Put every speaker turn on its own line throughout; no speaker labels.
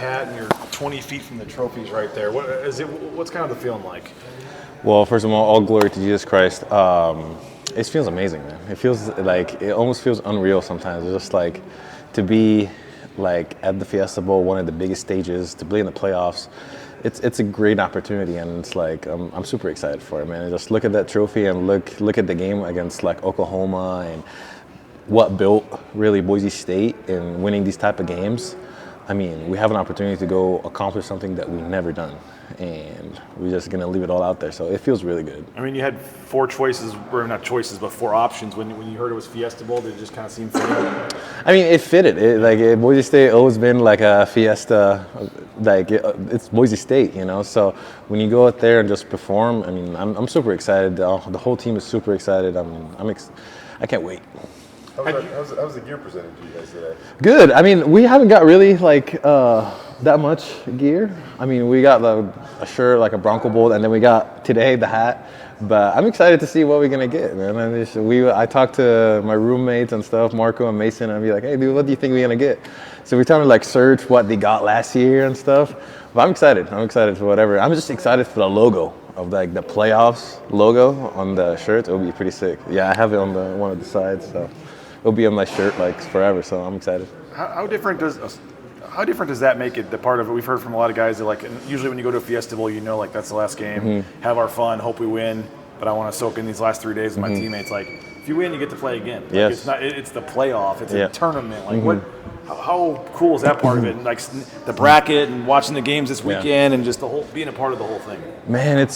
Hat and you're 20 feet from the trophies right there. What's kind of the feeling like?
Well, first of all glory to Jesus Christ. It feels amazing, man. It feels like, it almost feels unreal sometimes. It's just like to be like at the Fiesta Bowl, one of the biggest stages, to play in the playoffs. It's a great opportunity, and it's like I'm super excited for it, man. And just look at that trophy and look at the game against like Oklahoma and what built really Boise State in winning these type of games. I mean, we have an opportunity to go accomplish something that we've never done, and we're just going to leave it all out there. So it feels really good.
I mean, you had four choices, or not choices, but four options. When you heard it was Fiesta Bowl, did it just kind of seem fitting?
I mean, it fitted. Boise State always been like a Fiesta, it's Boise State, you know. So when you go out there and just perform, I mean, I'm super excited. The whole team is super excited. I can't wait.
How's the gear presented to you guys today?
Good. I mean, we haven't got really that much gear. I mean, we got a shirt, like a Bronco Bowl, and then we got today the hat. But I'm excited to see what we're gonna get, man. I talked to my roommates and stuff, Marco and Mason, and I'd be like, hey, dude, what do you think we're gonna get? So we're trying to like search what they got last year and stuff. But I'm excited. I'm excited for whatever. I'm just excited for the logo of like the playoffs logo on the shirt. It'll be pretty sick. Yeah, I have it on one of the sides, so it'll be on my shirt like forever. So I'm excited.
How different does that make it? The part of it we've heard from a lot of guys that like usually when you go to a Fiesta Bowl, you know, like that's the last game, have our fun, hope we win. But I want to soak in these last 3 days with my teammates. Like if you win, you get to play again. Like,
yes.
It's the playoff. It's a tournament. Like how cool is that part of it? And like the bracket and watching the games this weekend and just the whole being a part of the whole thing.
Man,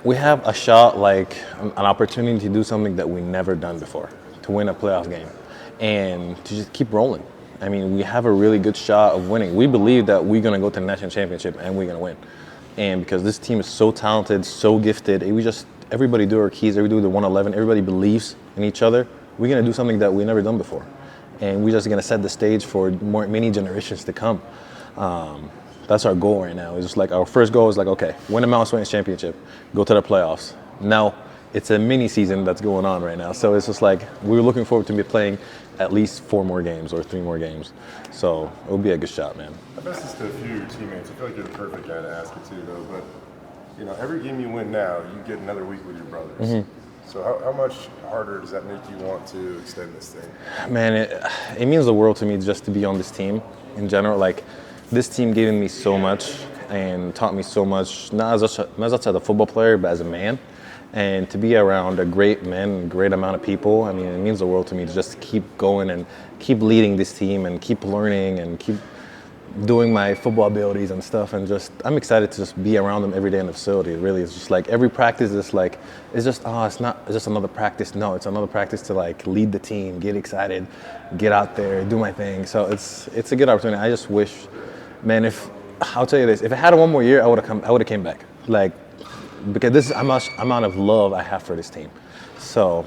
we have a shot, like an opportunity to do something that we never done before, to win a playoff game, and to just keep rolling. I mean, we have a really good shot of winning. We believe that we're gonna go to the national championship and we're gonna win. And because this team is so talented, so gifted, everybody do our keys, everybody do the 111, everybody believes in each other. We're gonna do something that we've never done before. And we're just gonna set the stage for many generations to come. That's our goal right now. It's just like our first goal is like, okay, win the Mountain West championship, go to the playoffs. Now it's a mini season that's going on right now. So it's just like we're looking forward to be playing at least 4 more games or 3 more games. So it'll be a good shot, man.
I've asked this to a few of your teammates. I feel like you're the perfect guy to ask it to, though. But you know, every game you win now, you get another week with your brothers. So how much harder does that make you want to extend this thing?
Man, it means the world to me just to be on this team in general. Like, this team gave me so much and taught me so much, not just as a football player, but as a man. And to be around a great man, great amount of people, I mean, it means the world to me to just keep going and keep leading this team and keep learning and keep doing my football abilities and stuff, and just I'm excited to just be around them every day in the facility. Really, it's just like every practice is like it's just another practice. No, it's another practice to like lead the team, get excited, get out there, do my thing. So it's a good opportunity. I just wish, man, I'll tell you this, if I had 1 more year, I would have came back. Like, because this is how much amount of love I have for this team. So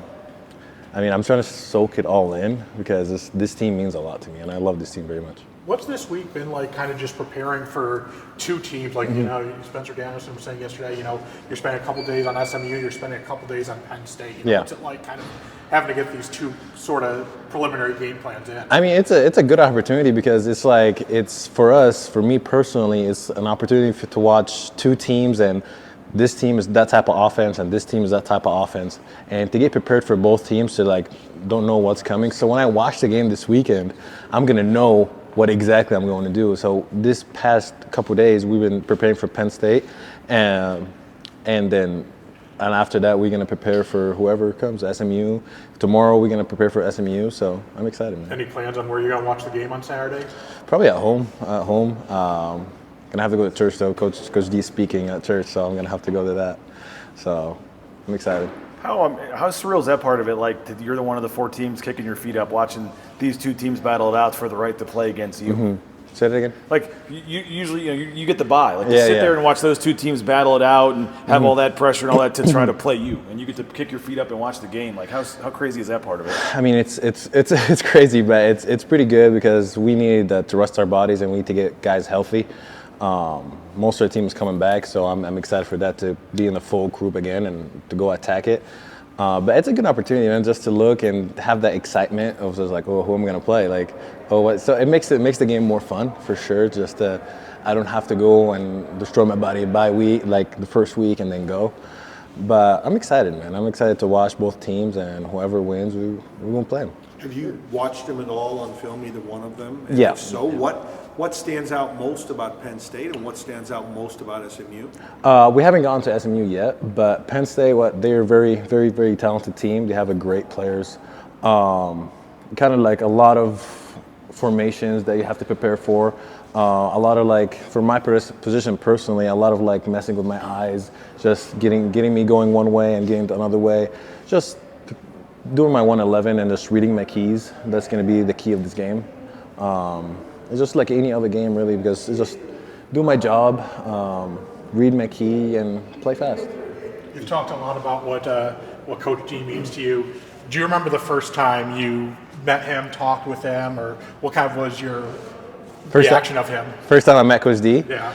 I mean, I'm trying to soak it all in because this team means a lot to me, and I love this team very much.
What's this week been like, kind of just preparing for 2 teams? Like, you know, Spencer Danielson was saying yesterday, you know, you're spending a couple days on SMU, you're spending a couple days on Penn State. You know, what's it like kind of having to get these 2 sort of preliminary game plans in?
I mean, it's a good opportunity because it's like, for me personally, it's an opportunity to watch 2 teams, and this team is that type of offense and this team is that type of offense, and to get prepared for both teams to like don't know what's coming. So when I watch the game this weekend, I'm gonna know what exactly I'm going to do. So this past couple of days, we've been preparing for Penn State, and after that, we're going to prepare for whoever comes, SMU. Tomorrow, we're going to prepare for SMU, so I'm excited, man.
Any plans on where you're going to watch the game on Saturday?
Probably at home. Going to have to go to church, though. Coach D is speaking at church, so I'm going to have to go to that. So I'm excited.
How surreal is that part of it? Like, you're the one of the 4 teams kicking your feet up, watching these 2 teams battle it out for the right to play against you.
Say that again.
Like, you usually, you get the bye. Like, you sit there and watch those 2 teams battle it out and have all that pressure and all that to try to play you, and you get to kick your feet up and watch the game. Like, how crazy is that part of it?
I mean, it's crazy, but it's pretty good because we need to rest our bodies and we need to get guys healthy. Most of our team is coming back, so I'm excited for that, to be in the full group again and to go attack it. But it's a good opportunity, man, just to look and have that excitement of just like, oh, who am I going to play? Like, oh, what? So it makes the game more fun for sure. Just I don't have to go and destroy my body by week, like the first week, and then go. But I'm excited, man. I'm excited to watch both teams, and whoever wins, we won't play them.
Have you watched them at all on film, either one of them? And
Yeah.
if so, what stands out most about Penn State, and what stands out most about SMU?
We haven't gotten to SMU yet, but Penn State, they're a very, very, very talented team. They have a great players. Kind of like a lot of formations that you have to prepare for. A lot of like, for my position personally, a lot of like messing with my eyes, just getting me going one way and getting another way. Just doing my 111 and just reading my keys. That's going to be the key of this game. It's just like any other game, really, because it's just do my job, read my key, and play fast.
You've talked a lot about what Coach D means to you. Do you remember the first time you met him, talked with him, or what kind of was your reaction of him?
First time I met Coach D?
Yeah.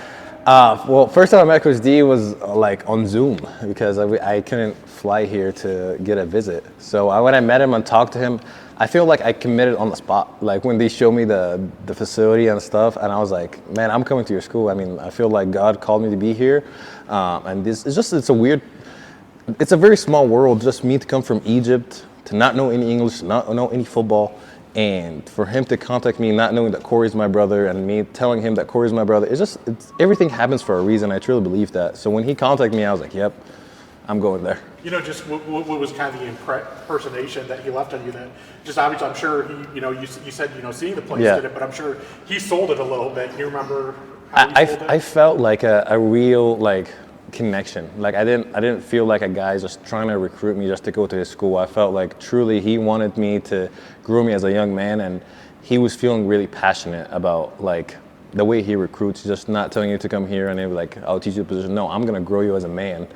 First time I met Coach D was like on Zoom because I couldn't fly here to get a visit. So when I met him and talked to him, I feel like I committed on the spot. Like when they showed me the facility and stuff, and I was like, man, I'm coming to your school. I mean, I feel like God called me to be here. And it's a very small world. Just me to come from Egypt, to not know any English, not know any football, and for him to contact me not knowing that Corey's my brother and me telling him that Corey's my brother, everything happens for a reason. I truly believe that. So when he contacted me, I was like, yep, I'm going there.
You know, just what was kind of the impersonation that he left on you that just obviously I'm sure he, you said, seeing the place did it, but I'm sure he sold it a little bit. You remember how he sold it?
I felt like a real like connection. Like I didn't feel like a guy just trying to recruit me just to go to his school. I felt like truly he wanted me to grow me as a young man, and he was feeling really passionate about like the way he recruits, just not telling you to come here and like I'll teach you the position. No, I'm gonna grow you as a man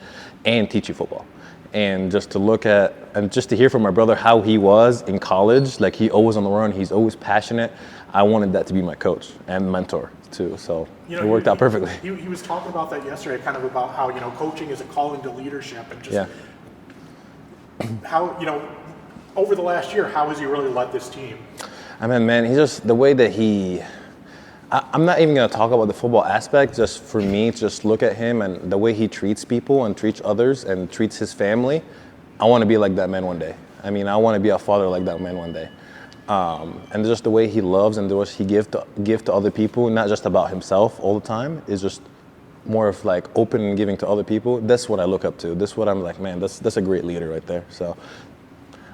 and teach you football. And just to look at and just to hear from my brother how he was in college, like he always on the run, he's always passionate. I wanted that to be my coach and mentor too, so it worked out perfectly.
He was talking about that yesterday, kind of about how coaching is a calling to leadership, and just how over the last year, how has he really led this team?
I mean, man, he's just the way that I'm not even going to talk about the football aspect. Just for me, just look at him and the way he treats people and treats others and treats his family. I want to be like that man one day. I mean, I want to be a father like that man one day. And just the way he loves and the way he give to other people, not just about himself all the time, is just more of like open and giving to other people. That's what I look up to. That's what I'm like, man, that's a great leader right there. So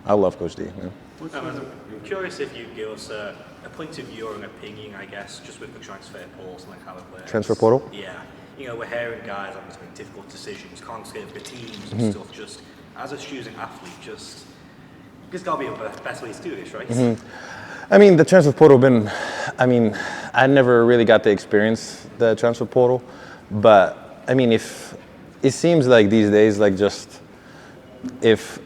I love Coach D. Man.
I'm curious if you'd give us a point of view or an opinion, I guess, just with the transfer portals and like how it works.
Transfer portal?
Yeah. We're hearing guys having to make difficult decisions, constantly for teams and stuff. Just as a student athlete, there's got to be a best way to do this, right?
I mean, the transfer portal I never really got to experience the transfer portal, but I mean, if it seems like these days, like just if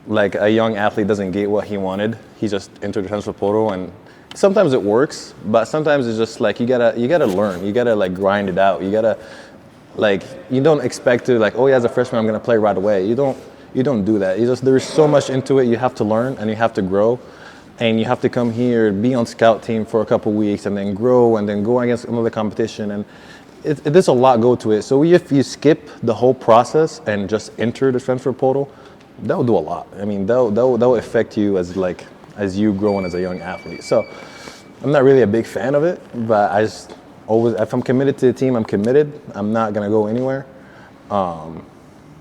like a young athlete doesn't get what he wanted, he just entered the transfer portal, and sometimes it works, but sometimes it's just like you gotta learn, you gotta like grind it out, you gotta like you don't expect to like, oh yeah, as a freshman I'm gonna play right away. You don't do that. There's so much into it. You have to learn and you have to grow, and you have to come here, be on scout team for a couple weeks, and then grow, and then go against another competition, and there's a lot go to it. So if you skip the whole process and just enter the transfer portal, that will do a lot. I mean, that will affect you as you growing as a young athlete. So I'm not really a big fan of it, but I just always, if I'm committed to the team, I'm committed. I'm not gonna go anywhere.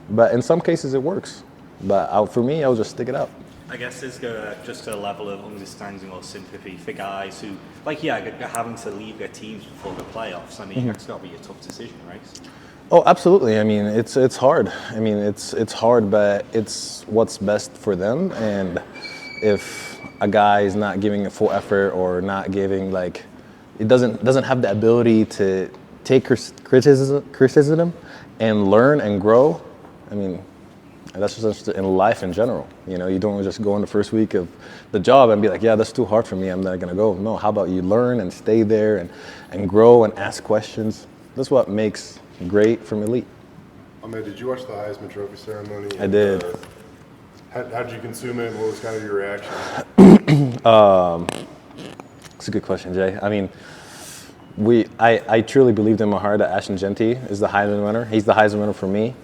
But in some cases it works. But for me, I'll just stick it out.
I guess there's just a level of understanding or sympathy for guys who, are having to leave their teams before the playoffs. I mean, that's got to be a tough decision, right?
Oh, absolutely. I mean, it's hard. I mean, it's hard, but it's what's best for them. And if a guy is not giving a full effort or not giving it doesn't have the ability to take criticism and learn and grow. I mean, that's just in life in general. You don't just go in the first week of the job and be like, yeah, that's too hard for me, I'm not gonna go. No, how about you learn and stay there and grow and ask questions? That's what makes great from elite.
Ahmed, did you watch the Heisman Trophy ceremony?
I did.
How did you consume it? What was kind of your reaction?
It's a good question, Jay. I mean, I truly believed in my heart that Ashton Jeanty is the Heisman winner. He's the Heisman winner for me.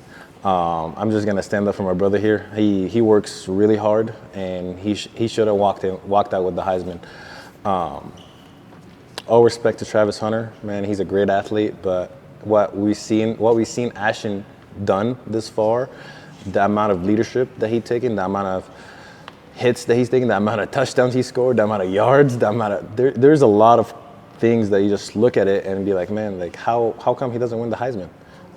I'm just gonna stand up for my brother here. He works really hard, and he should have walked out with the Heisman. All respect to Travis Hunter, man. He's a great athlete, but what we've seen Ashton done this far, the amount of leadership that he's taken, the amount of hits that he's taken, the amount of touchdowns he scored, the amount of yards, there's a lot of things that you just look at it and be like, man, like how come he doesn't win the Heisman?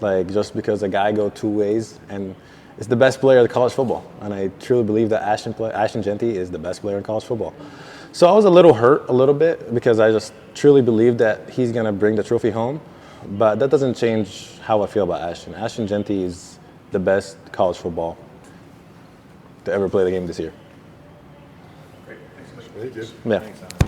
Like, just because a guy go two ways, and it's the best player in college football. And I truly believe that Ashton Jeanty is the best player in college football. So I was a little hurt a little bit because I just truly believe that he's going to bring the trophy home. But that doesn't change how I feel about Ashton. Ashton Jeanty is the best college football to ever play the game this year.
Thank you.
Yeah.